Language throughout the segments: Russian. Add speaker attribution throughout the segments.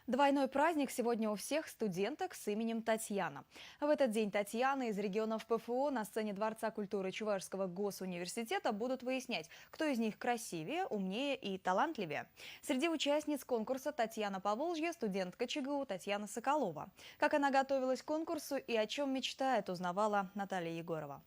Speaker 1: Двойной праздник сегодня у всех студенток с именем Татьяна. В этот день Татьяны из регионов ПФО на сцене Дворца культуры Чувашского госуниверситета будут выяснять, кто из них красивее, умнее и талантливее. Среди участниц конкурса Татьяна Поволжья, студентка ЧГУ Татьяна Соколова. Как она готовилась к конкурсу и о чем мечтает, узнавала Наталья Егорова.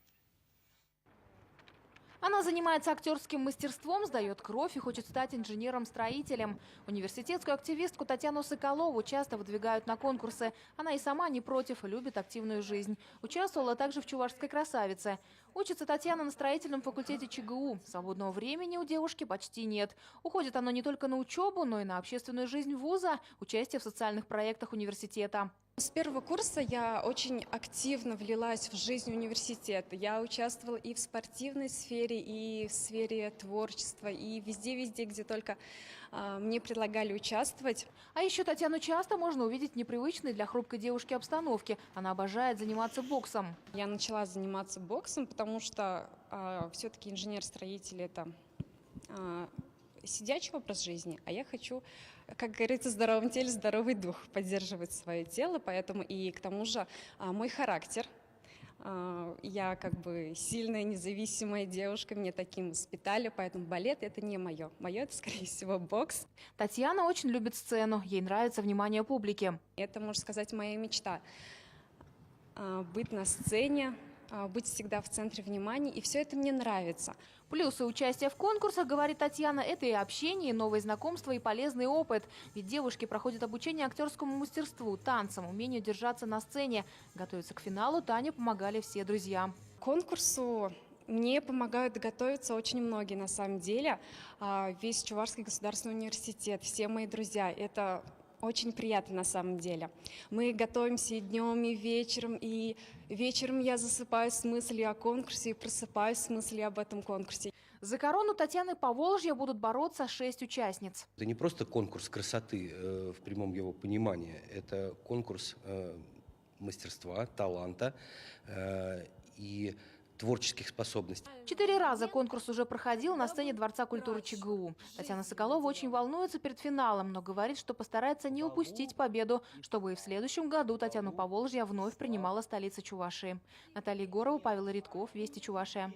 Speaker 2: Она занимается актерским мастерством, сдает кровь и хочет стать инженером-строителем. Университетскую активистку Татьяну Соколову часто выдвигают на конкурсы. Она и сама не против, любит активную жизнь. Участвовала также в «Чувашской красавице». Учится Татьяна на строительном факультете ЧГУ. Свободного времени у девушки почти нет. Уходит оно не только на учебу, но и на общественную жизнь вуза, участие в социальных проектах университета.
Speaker 3: С первого курса я очень активно влилась в жизнь университета. Я участвовала и в спортивной сфере, и в сфере творчества, и везде, где только мне предлагали участвовать.
Speaker 2: А еще Татьяну часто можно увидеть в непривычной для хрупкой девушки обстановке. Она обожает заниматься боксом.
Speaker 3: Я начала заниматься боксом, потому что все-таки инженер-строитель – это сидячий образ жизни, а я хочу, как говорится, в здоровом теле здоровый дух, поддерживать свое тело, поэтому и к тому же мой характер. Я как бы сильная, независимая девушка, меня таким воспитали, поэтому балет – это не мое. Мое – это, скорее всего, бокс.
Speaker 2: Татьяна очень любит сцену, ей нравится внимание публики.
Speaker 3: Это, можно сказать, моя мечта – быть на сцене, быть всегда в центре внимания, и все это мне нравится.
Speaker 2: Плюсы участия в конкурсах, говорит Татьяна, это и общение, и новые знакомства, и полезный опыт. Ведь девушки проходят обучение актерскому мастерству, танцам, умению держаться на сцене. Готовиться к финалу Тане помогали все друзья.
Speaker 3: К конкурсу мне помогают готовиться очень многие, на самом деле. Весь Чувашский государственный университет, все мои друзья. Это очень приятно на самом деле. Мы готовимся и днем, и вечером я засыпаю с мыслью о конкурсе и просыпаюсь с мыслью об этом конкурсе.
Speaker 2: За корону Татьяны Поволжья будут бороться 6 участниц.
Speaker 4: Это не просто конкурс красоты в прямом его понимании, это конкурс мастерства, таланта и творческих способностей.
Speaker 2: 4 раза конкурс уже проходил на сцене Дворца культуры ЧГУ. Татьяна Соколова очень волнуется перед финалом, но говорит, что постарается не упустить победу, чтобы и в следующем году Татьяну Поволжья вновь принимала столица Чувашии. Наталья Егорова, Павел Редков, Вести Чувашия.